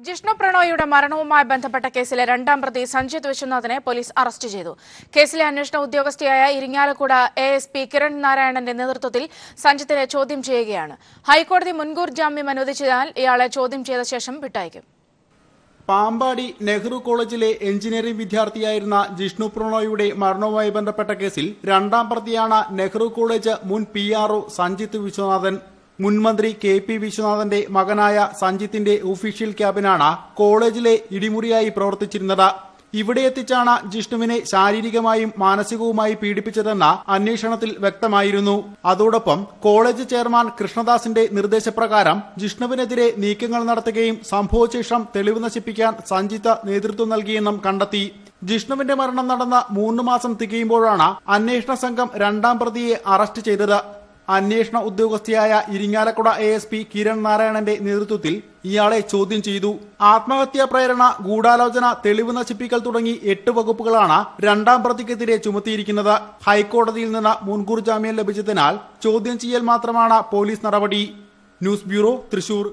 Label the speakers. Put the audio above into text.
Speaker 1: ജിഷ്ണു പ്രണോയിയുടെ മരണവുമായി ബന്ധപ്പെട്ട കേസിലെ രണ്ടാം പ്രതി സഞ്ജിത് വിശ്വനാഥിനെ പോലീസ് അറസ്റ്റ് ചെയ്തു. കേസിലെ അന്വേഷണ ഉദ്യോഗസ്ഥയായ ഇരിങ്ങാലക്കുട ASP കിരൺ നാരായണന്റെ നേതൃത്വത്തിൽ സഞ്ജിത്തിനെ ചോദ്യം ചെയ്യുകയാണ്. ഹൈക്കോടതി മുൻകൂർ ജാമ്യം അനുവദിച്ചതിനാൽ ഇയാളെ ചോദ്യം ചെയ്ത ശേഷം വിട്ടയക്കും.
Speaker 2: പാമ്പാടി നെഹ്റു കോളേജിലെ എഞ്ചിനീയറിംഗ് വിദ്യാർത്ഥിയായിരുന്ന ജിഷ്ണു പ്രണോയിയുടെ മരണവുമായി ബന്ധപ്പെട്ട കേസിൽ രണ്ടാം പ്രതിയാണ് നെഹ്റു കോളേജ് മുൻ PRO സഞ്ജിത്ത് വിശ്വനാഥൻ. മുൻമന്ത്രി KP വിശ്വനാഥന്റെ മകനായ സഞ്ജിത്തിന്റെ ഒഫീഷ്യൽ ക്യാബിനാണ് കോളേജിലെ ഇടിമുറിയായി പ്രവർത്തിച്ചിരുന്നത്. ഇവിടെ എത്തിച്ചാണ് ജിഷ്ണുവിനെ ശാരീരികമായും മാനസികവുമായി പീഡിപ്പിച്ചതെന്ന അന്വേഷണത്തിൽ വ്യക്തമായിരുന്നു. അതോടൊപ്പം കോളേജ് ചെയർമാൻ കൃഷ്ണദാസിന്റെ നിർദ്ദേശപ്രകാരം ജിഷ്ണുവിനെതിരെ നീക്കങ്ങൾ നടത്തുകയും സംഭവശേഷം തെളിവ് നശിപ്പിക്കാൻ സഞ്ജിത്ത് നേതൃത്വം നൽകിയെന്നും കണ്ടെത്തി. ജിഷ്ണുവിന്റെ മരണം നടന്ന 3 മാസം തികയുമ്പോഴാണ് അന്വേഷണ സംഘം രണ്ടാം പ്രതിയെ അറസ്റ്റ് ചെയ്തത്. അന്വേഷണ ഉദ്യോഗസ്ഥയായ ഇരിങ്ങാലക്കുട ASP കിരൺ നാരായണന്റെ നേതൃത്വത്തിൽ ഇയാളെ ചോദ്യം ചെയ്തു. ആത്മഹത്യാ പ്രേരണ, ഗൂഢാലോചന, തെളിവ് നശിപ്പിക്കൽ തുടങ്ങി 8 വകുപ്പുകളാണ് രണ്ടാം പ്രതിക്കെതിരെ ചുമത്തിയിരിക്കുന്നത്. ഹൈക്കോടതിയിൽ നിന്ന് മുൻകൂർ ജാമ്യം ലഭിച്ചതിനാൽ ചോദ്യം ചെയ്യൽ മാത്രമാണ് പോലീസ് നടപടി. News bureau, Thrissur.